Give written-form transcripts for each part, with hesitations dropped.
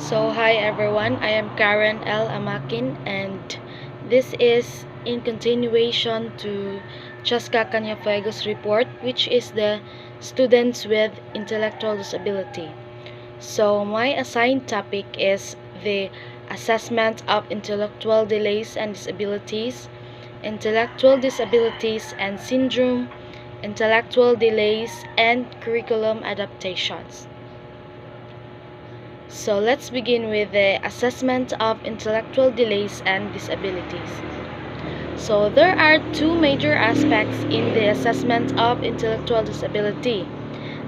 So hi everyone, I am Karen L. Amakin, and this is in continuation to Chaska Canyafuegos report, which is the students with intellectual disability. So my assigned topic is the assessment of intellectual delays and disabilities, intellectual disabilities and syndrome, intellectual delays and curriculum adaptations. So let's begin with the assessment of intellectual delays and disabilities. So there are two major aspects in the assessment of intellectual disability.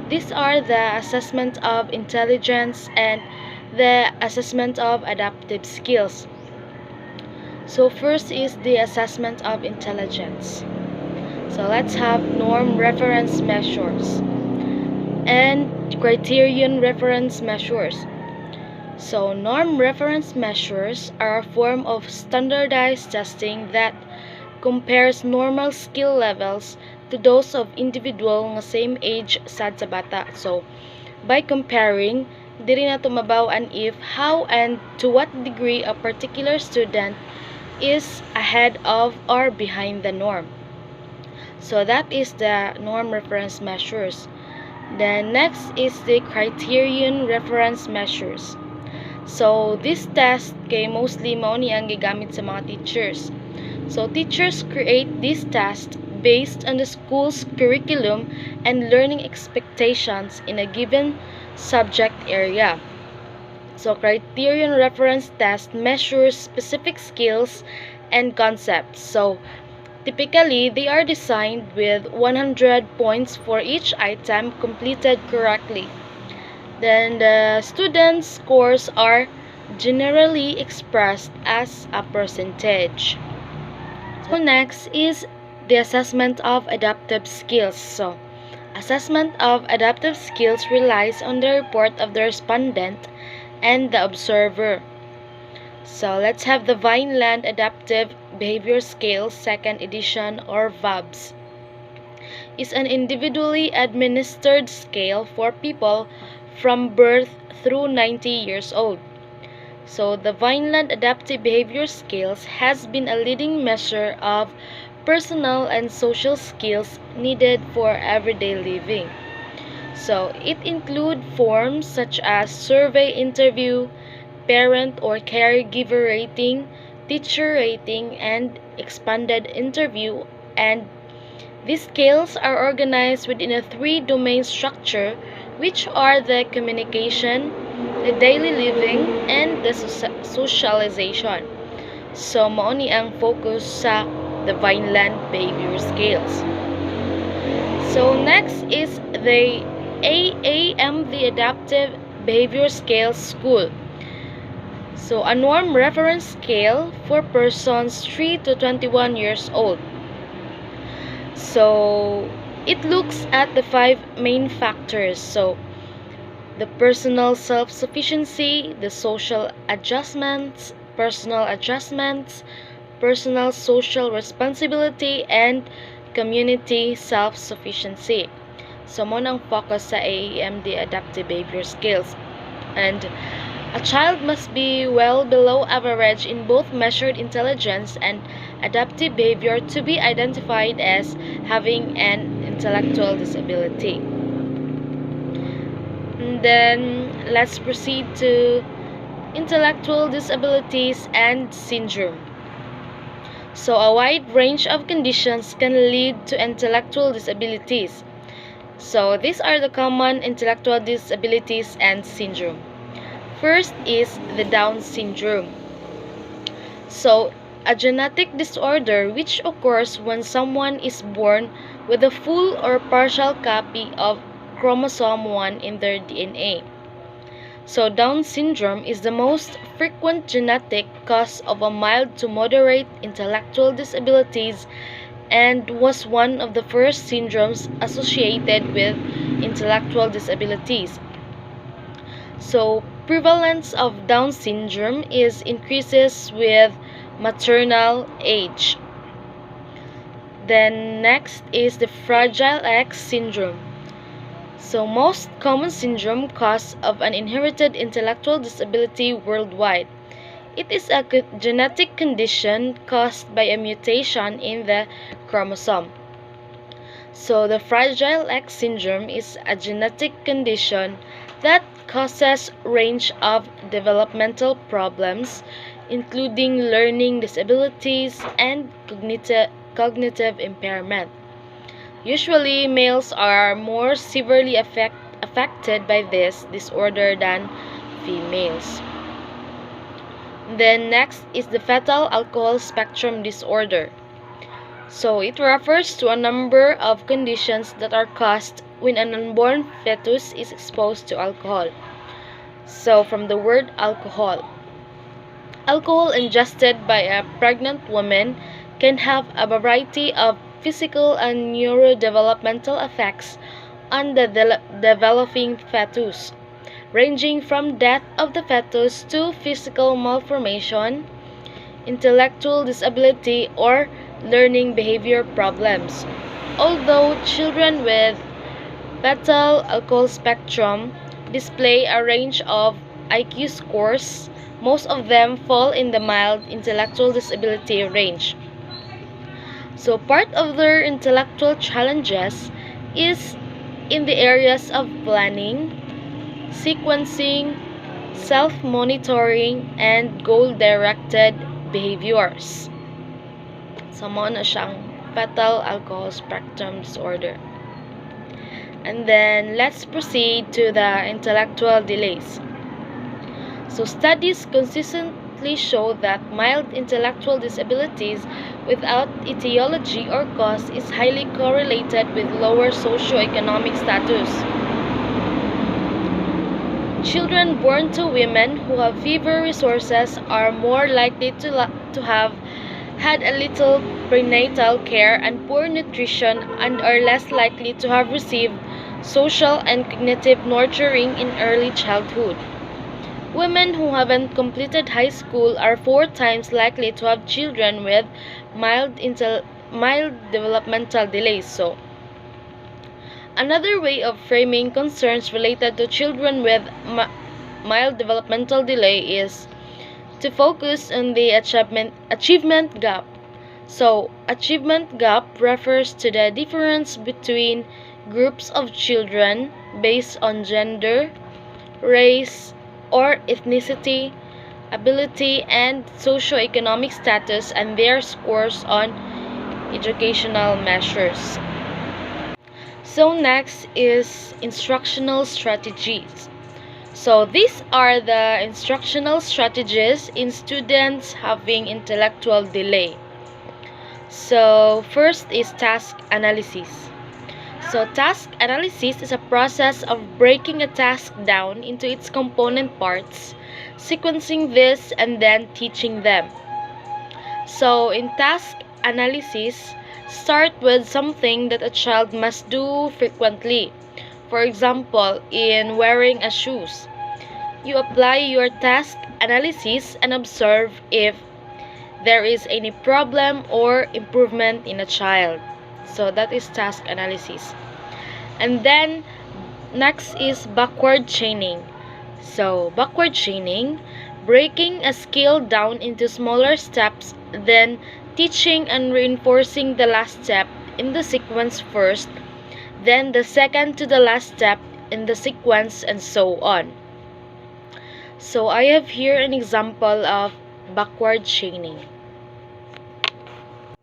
These are the assessment of intelligence and the assessment of adaptive skills. So first is the assessment of intelligence. So let's have norm reference measures and criterion reference measures. So, norm reference measures are a form of standardized testing that compares normal skill levels to those of individual nga same age sad sa bata. So, by comparing, diri na tumabawaan if how and to what degree a particular student is ahead of or behind the norm. So, that is the norm reference measures. Then next is the criterion reference measures. So, this test kay mostly mao ni ang gigamit sa mga teachers. So, teachers create this test based on the school's curriculum and learning expectations in a given subject area. So, criterion reference test measures specific skills and concepts. So, typically, they are designed with 100 points for each item completed correctly. Then the students' scores are generally expressed as a percentage. So next is the assessment of adaptive skills. So assessment of adaptive skills relies on the report of the respondent and the observer. So let's have the Vineland Adaptive Behavior Scale 2nd edition, or VABS. Is an individually administered scale for people from birth through 90 years old. So the Vineland Adaptive Behavior Scales has been a leading measure of personal and social skills needed for everyday living. So it includes forms such as survey interview, parent or caregiver rating, teacher rating, and expanded interview, and these scales are organized within a three-domain structure, which are the communication, the daily living, and the socialization. So, mao ni ang focus sa the Vineland Behavior Scales. So, next is the AAM, the Adaptive Behavior Scales School. So, a norm reference scale for persons 3 to 21 years old. So, it looks at the 5 main factors. So, the personal self-sufficiency, the social adjustments, personal social responsibility, and community self-sufficiency. So, mo nang focus sa AEM, the Adaptive Behavior Skills. And a child must be well below average in both measured intelligence and adaptive behavior to be identified as having an intellectual disability. And then let's proceed to intellectual disabilities and syndrome. So a wide range of conditions can lead to intellectual disabilities. So these are the common intellectual disabilities and syndrome. First is the Down syndrome. So, a genetic disorder which occurs when someone is born with a full or partial copy of chromosome 1 in their DNA. So, Down syndrome is the most frequent genetic cause of a mild to moderate intellectual disabilities and was one of the first syndromes associated with intellectual disabilities. So, prevalence of Down syndrome increases with maternal age. Then next is the Fragile X syndrome. So most common syndrome cause of an inherited intellectual disability worldwide. It is a genetic condition caused by a mutation in the chromosome. So the Fragile X syndrome is a genetic condition that causes range of developmental problems including learning disabilities and cognitive impairment. Usually males are more severely affected by this disorder than females. Then next is the fetal alcohol spectrum disorder. So it refers to a number of conditions that are caused when an unborn fetus is exposed to alcohol. So from the word alcohol. Alcohol ingested by a pregnant woman can have a variety of physical and neurodevelopmental effects on the developing fetus, ranging from death of the fetus to physical malformation, intellectual disability, or learning behavior problems. Although children with fetal alcohol spectrum display a range of IQ scores, most of them fall in the mild intellectual disability range. So part of their intellectual challenges is in the areas of planning, sequencing, self-monitoring, and goal-directed behaviors. So mo na siyang fetal alcohol spectrum disorder. And then let's proceed to the intellectual delays. So studies consistently show that mild intellectual disabilities without etiology or cause is highly correlated with lower socioeconomic status. Children born to women who have fewer resources are more likely to have had a little prenatal care and poor nutrition and are less likely to have received social and cognitive nurturing in early childhood. Women who haven't completed high school are 4 times likely to have children with mild developmental delays. So, another way of framing concerns related to children with mild developmental delay is to focus on the achievement gap. So, achievement gap refers to the difference between groups of children based on gender, race, or ethnicity, ability, and socioeconomic status and their scores on educational measures. So next is instructional strategies. So these are the instructional strategies in students having intellectual delay. So first is task analysis. So task analysis is a process of breaking a task down into its component parts, sequencing this, and then teaching them. So in task analysis, start with something that a child must do frequently. For example, in wearing a shoes, you apply your task analysis and observe if there is any problem or improvement in a child. So that is task analysis. And then next is backward chaining. So backward chaining, breaking a skill down into smaller steps, then teaching and reinforcing the last step in the sequence first, then the second to the last step in the sequence, and so on. So I have here an example of backward chaining.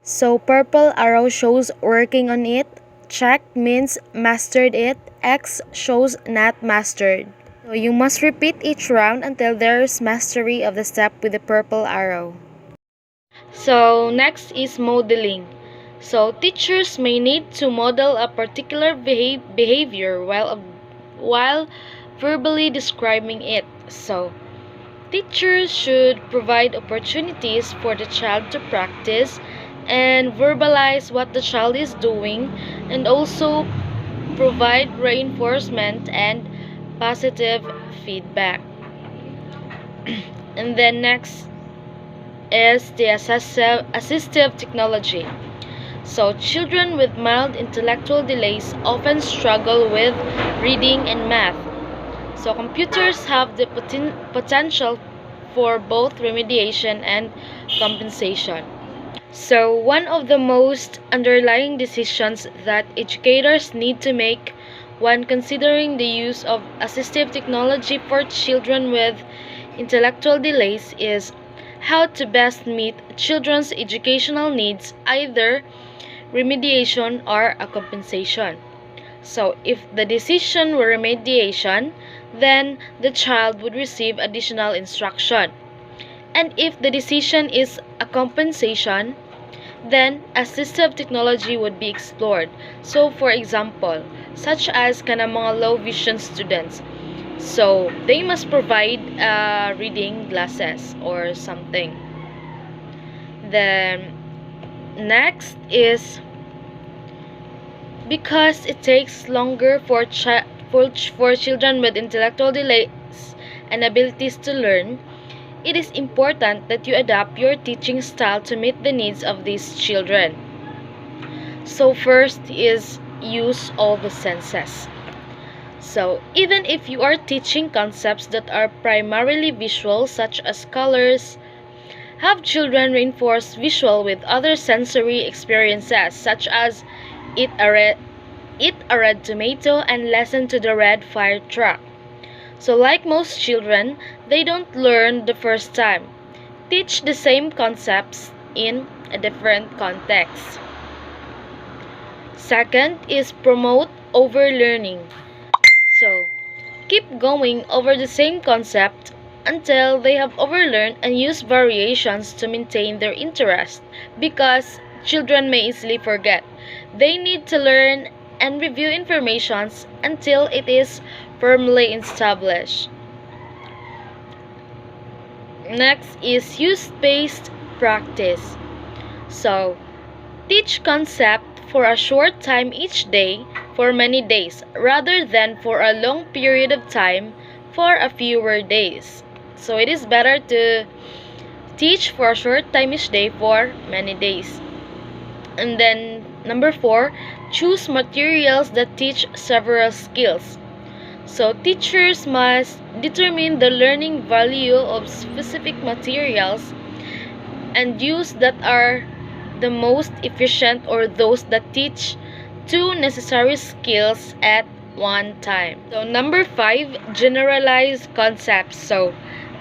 So purple arrow shows working on it. Check means mastered it. X shows not mastered. So you must repeat each round until there is mastery of the step with the purple arrow. So next is modeling. So teachers may need to model a particular behavior while verbally describing it. So teachers should provide opportunities for the child to practice and verbalize what the child is doing, and also provide reinforcement and positive feedback. And then next is the assistive technology. So, children with mild intellectual delays often struggle with reading and math. So, computers have the potential for both remediation and compensation. So, one of the most underlying decisions that educators need to make when considering the use of assistive technology for children with intellectual delays is how to best meet children's educational needs, either remediation or a compensation. So, if the decision were remediation, then the child would receive additional instruction. And if the decision is a compensation, then assistive technology would be explored. So, for example, such as mga low vision students. So, they must provide reading glasses or something. Then, next is because it takes longer for children with intellectual delays and abilities to learn, it is important that you adapt your teaching style to meet the needs of these children. So first is use all the senses. So even if you are teaching concepts that are primarily visual, such as colors, have children reinforce visual with other sensory experiences, such as eat a red tomato and listen to the red fire truck. So like most children, they don't learn the first time. Teach the same concepts in a different context. Second is promote overlearning. So keep going over the same concept until they have overlearned and use variations to maintain their interest, because children may easily forget. They need to learn and review information until it is firmly established. Next is use-based practice. So, teach concept for a short time each day for many days rather than for a long period of time for a fewer days. So, it is better to teach for a short time each day for many days. And then, number 4, choose materials that teach several skills. So, teachers must determine the learning value of specific materials and use that are the most efficient or those that teach two necessary skills at one time. So, number 5, generalize concepts. So,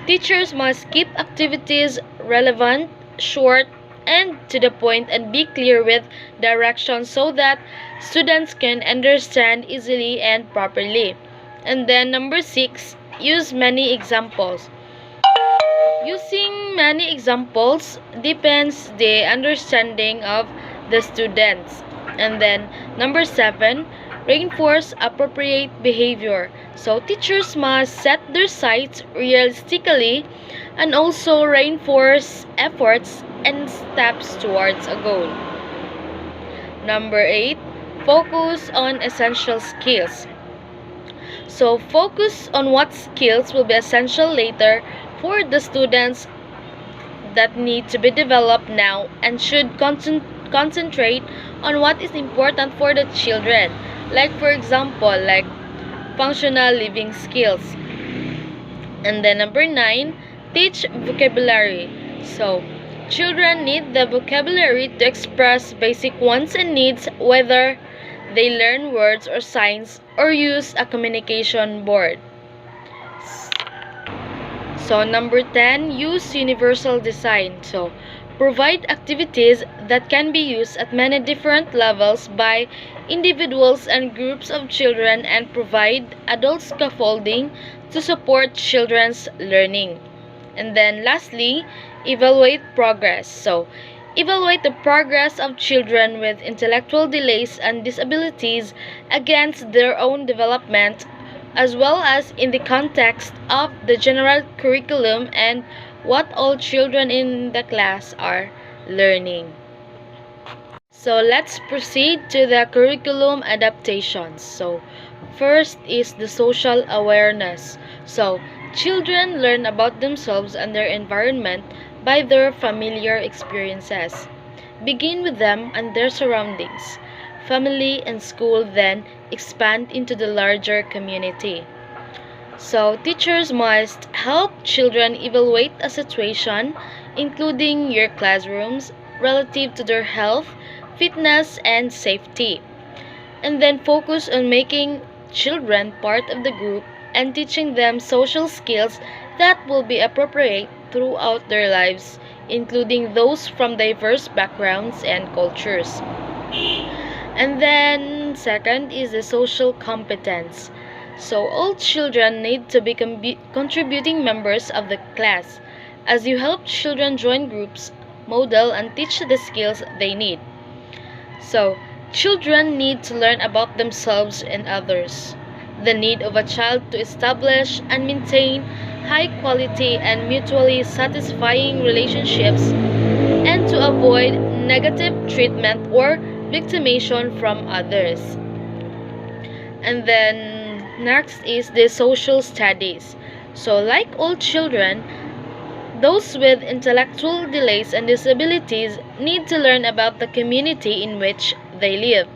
teachers must keep activities relevant, short, and to the point, and be clear with directions so that students can understand easily and properly. And then number 6, use many examples. Using many examples depends the understanding of the students. And then number 7, reinforce appropriate behavior. So teachers must set their sights realistically and also reinforce efforts and steps towards a goal. Number 8, focus on essential skills. So focus on what skills will be essential later for the students that need to be developed now, and should concentrate on what is important for the children. Like for example, like functional living skills. And then number 9, teach vocabulary. So children need the vocabulary to express basic wants and needs, whether they learn words or signs or use a communication board. So number 10, use universal design. So provide activities that can be used at many different levels by individuals and groups of children, and provide adult scaffolding to support children's learning. And then lastly, evaluate progress. So evaluate the progress of children with intellectual delays and disabilities against their own development, as well as in the context of the general curriculum and what all children in the class are learning. So let's proceed to the curriculum adaptations. So first is the social awareness. So children learn about themselves and their environment by their familiar experiences. begin with them and their surroundings. Family and school then expand into the larger community. So, teachers must help children evaluate a situation, including your classrooms, relative to their health, fitness, and safety. And then focus on making children part of the group and teaching them social skills that will be appropriate throughout their lives, including those from diverse backgrounds and cultures. And then second is the social competence. So all children need to be contributing members of the class as you help children join groups, model and teach the skills they need. So, children need to learn about themselves and others. The need of a child to establish and maintain high quality and mutually satisfying relationships and to avoid negative treatment or victimization from others. And then next is the social studies. So, like all children, those with intellectual delays and disabilities need to learn about the community in which they live.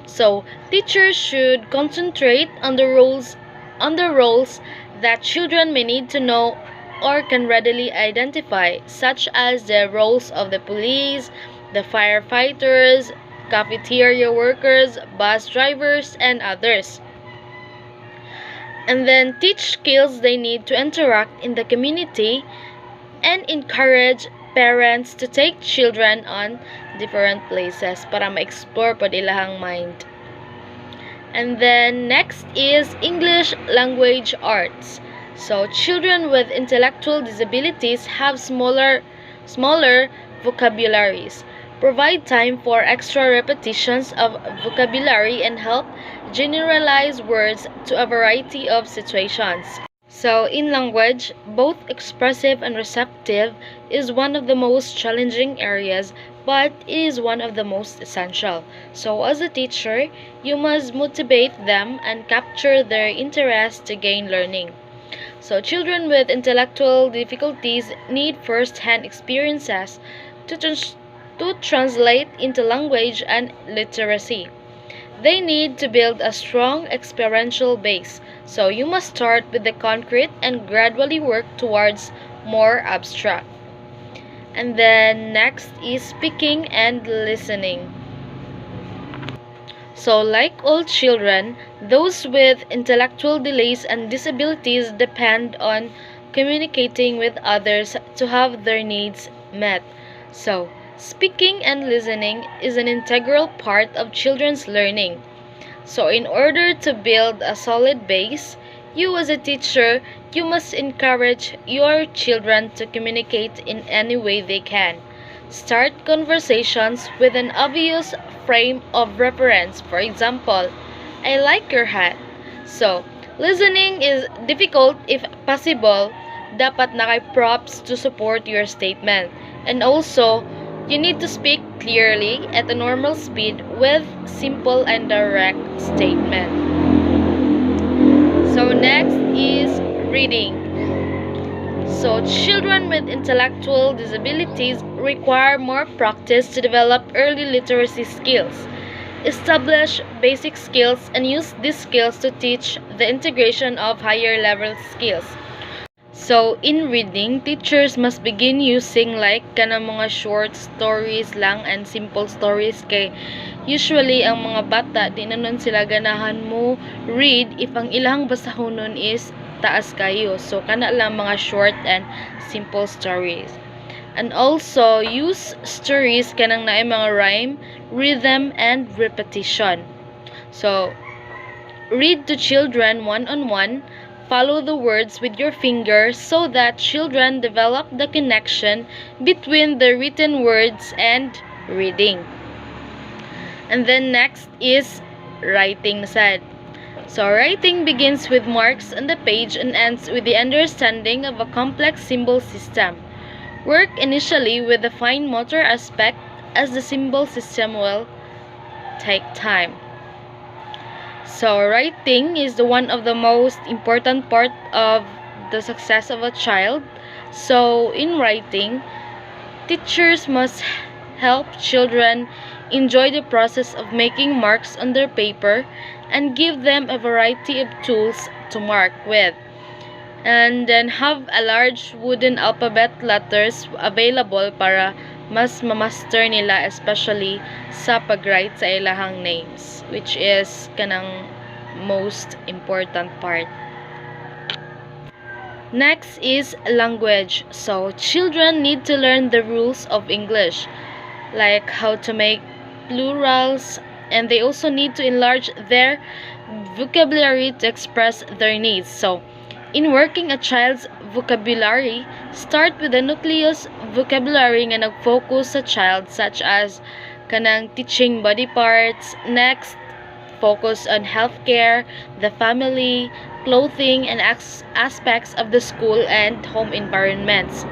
So, teachers should concentrate on the roles that children may need to know or can readily identify, such as the roles of the police, the firefighters, cafeteria workers, bus drivers, and others. And then teach skills they need to interact in the community and encourage parents to take children on different places para ma-explore po ilahang mind. And then next is English language arts. So children with intellectual disabilities have smaller vocabularies. Provide time for extra repetitions of vocabulary and help generalize words to a variety of situations. So, in language, both expressive and receptive is one of the most challenging areas, but it is one of the most essential. So, as a teacher, you must motivate them and capture their interest to gain learning. So, children with intellectual difficulties need first-hand experiences to translate into language and literacy. They need to build a strong experiential base, so you must start with the concrete and gradually work towards more abstract. And then next is speaking and listening. So, like all children, those with intellectual delays and disabilities depend on communicating with others to have their needs met. So, speaking and listening is an integral part of children's learning. So, in order to build a solid base, you as a teacher, you must encourage your children to communicate in any way they can. Start conversations with an obvious frame of reference. For example, I like your hat. So, listening is difficult if possible. Dapat naka-props to support your statement. And also, you need to speak clearly at a normal speed with simple and direct statement. So next is reading. So children with intellectual disabilities require more practice to develop early literacy skills. Establish basic skills and use these skills to teach the integration of higher level skills. So, in reading, teachers must begin using like kanang mga short stories lang and simple stories kay usually ang mga bata di na nun sila ganahan mo read if ang ilang basahonon is taas kayo. So, kana lang mga short and simple stories. And also, use stories kanang naay mga rhyme, rhythm, and repetition. So, read to children one-on-one. Follow the words with your finger so that children develop the connection between the written words and reading. And then next is writing sad. So writing begins with marks on the page and ends with the understanding of a complex symbol system. Work initially with the fine motor aspect as the symbol system will take time. So, writing is the one of the most important part of the success of a child. So, in writing, teachers must help children enjoy the process of making marks on their paper and give them a variety of tools to mark with. And then have a large wooden alphabet letters available para mas mamaster nila, especially sa pag-write sa ilahang names, which is kanang most important part. Next is language. So children need to learn the rules of English, like how to make plurals, and they also need to enlarge their vocabulary to express their needs. So in working a child's vocabulary, start with the nucleus vocabulary nga nag-focus sa child, such as kanang teaching body parts. Next, focus on healthcare, the family, clothing, and aspects of the school and home environments.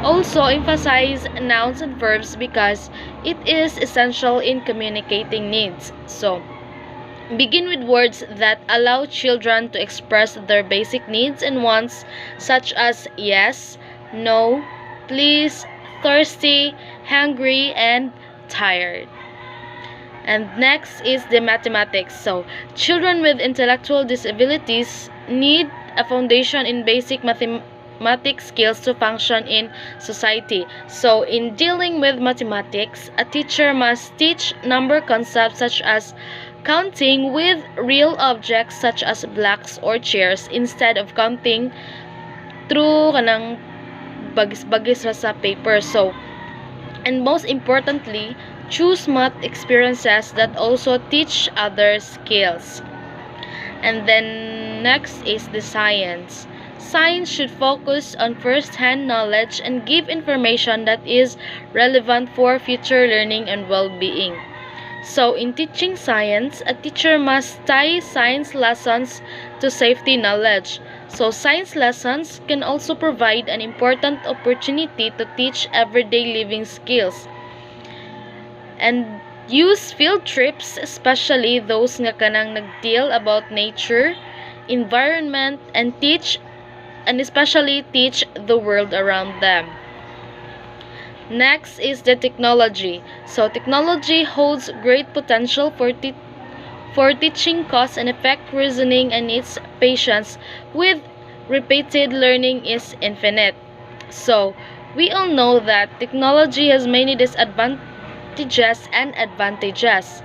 Also, emphasize nouns and verbs because it is essential in communicating needs. So, begin with words that allow children to express their basic needs and wants, such as yes, no, please, thirsty, hungry, and tired. And next is the mathematics. So, children with intellectual disabilities need a foundation in basic mathematics skills to function in society. So, in dealing with mathematics, a teacher must teach number concepts such as counting with real objects such as blocks or chairs instead of counting through kanang bagis-bagis sa paper. So, and most importantly, choose math experiences that also teach other skills. And then next is the science. Science should focus on first-hand knowledge and give information that is relevant for future learning and well-being. So, in teaching science, a teacher must tie science lessons to safety knowledge. So, science lessons can also provide an important opportunity to teach everyday living skills. And use field trips, especially those nga kanang nagdeal about nature, environment, and especially teach the world around them. Next is the technology. So technology holds great potential for teaching cause and effect reasoning and its patience with repeated learning is infinite. So we all know that technology has many disadvantages and advantages.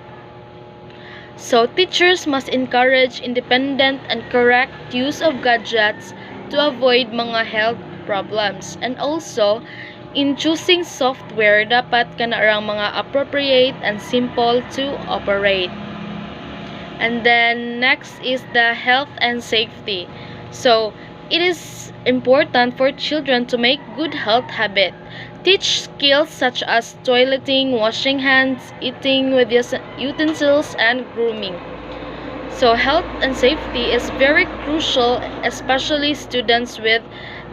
So teachers must encourage independent and correct use of gadgets to avoid mga health problems. And also, in choosing software, dapat kanarang mga appropriate and simple to operate. And then next is the health and safety. So it is important for children to make good health habit. Teach skills such as toileting, washing hands, eating with utensils, and grooming. So health and safety is very crucial, especially students with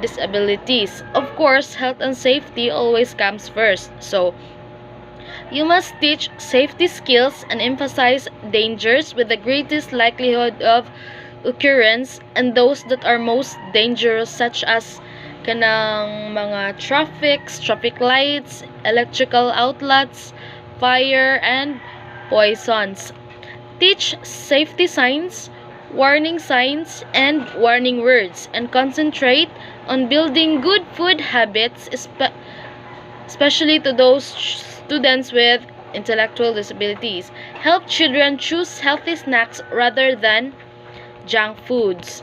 disabilities. Of course, health and safety always comes first. So you must teach safety skills and emphasize dangers with the greatest likelihood of occurrence and those that are most dangerous, such as kanang mga traffic lights, electrical outlets, fire, and poisons. Teach safety signs, warning signs, and warning words, and concentrate on building good food habits, especially to those students with intellectual disabilities. Help children choose healthy snacks rather than junk foods.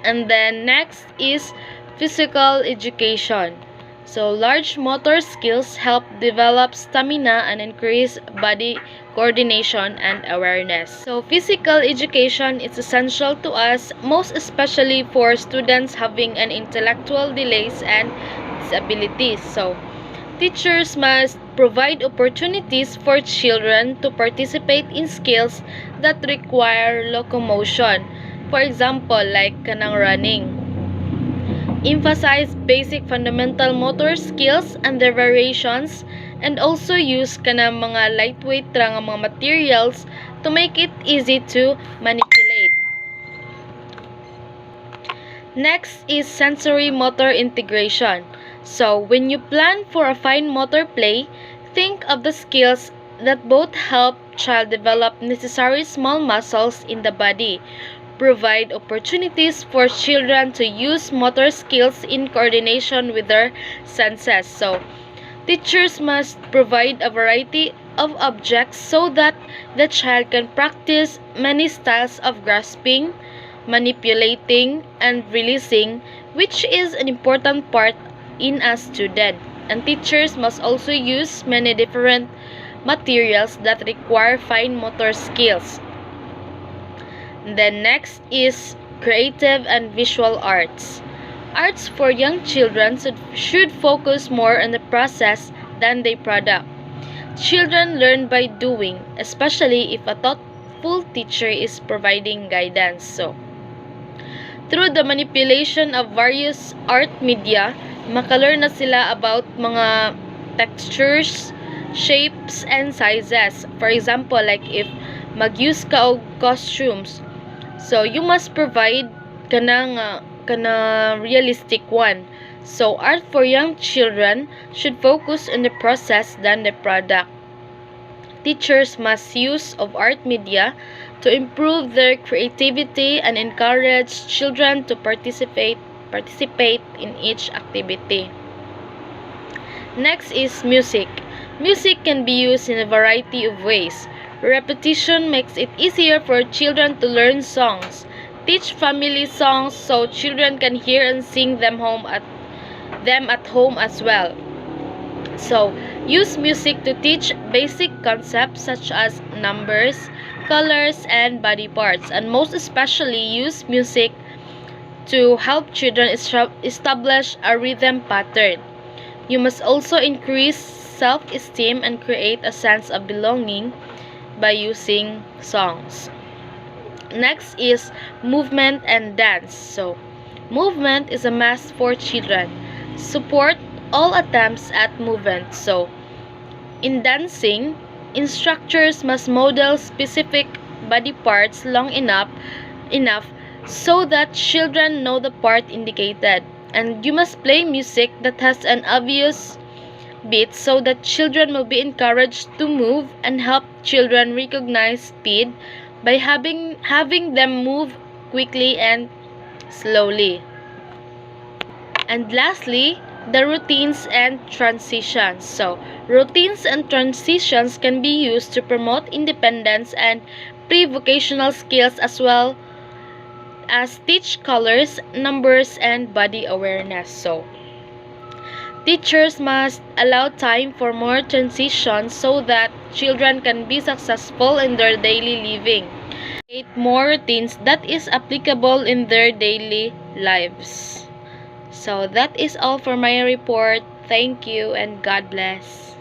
And then next is physical education. So large motor skills help develop stamina and increase body coordination and awareness. So physical education is essential to us, most especially for students having an intellectual delays and disabilities. So teachers must provide opportunities for children to participate in skills that require locomotion. For example, like kanang running. Emphasize basic fundamental motor skills and their variations, and also use kanang mga lightweight ra nga mga materials to make it easy to manipulate. Next is sensory motor integration. So when you plan for a fine motor play, Think of the skills that both help child develop necessary small muscles in the body, provide opportunities for children to use motor skills in coordination with their senses. So, teachers must provide a variety of objects so that the child can practice many styles of grasping, manipulating, and releasing, which is an important part in a student. And teachers must also use many different materials that require fine motor skills. Then next is creative and visual arts. Arts for young children should focus more on the process than the product. Children learn by doing, especially if a thoughtful teacher is providing guidance. So, through the manipulation of various art media, makalearn na sila about mga textures, shapes, and sizes. For example, like if mag-use ka og costumes, so you must provide kana realistic one. So art for young children should focus on the process than the product. Teachers must use of art media to improve their creativity and encourage children to participate in each activity. Next is music. Music can be used in a variety of ways. Repetition makes it easier for children to learn songs. Teach family songs so children can hear and sing them at home as well. So, use music to teach basic concepts such as numbers, colors, and body parts. And most especially, use music to help children establish a rhythm pattern. You must also increase self-esteem and create a sense of belonging by using songs. Next is movement and dance. So, movement is a must for children. Support all attempts at movement. So, in dancing, instructors must model specific body parts long enough so that children know the part indicated. And you must play music that has an obvious beat so that children will be encouraged to move, and help children recognize speed by having them move quickly and slowly. And lastly, the routines and transitions. So, routines and transitions can be used to promote independence and pre-vocational skills, as well as teach colors, numbers, and body awareness. So, teachers must allow time for more transitions so that children can be successful in their daily living. Create more routines that is applicable in their daily lives. So that is all for my report. Thank you and God bless.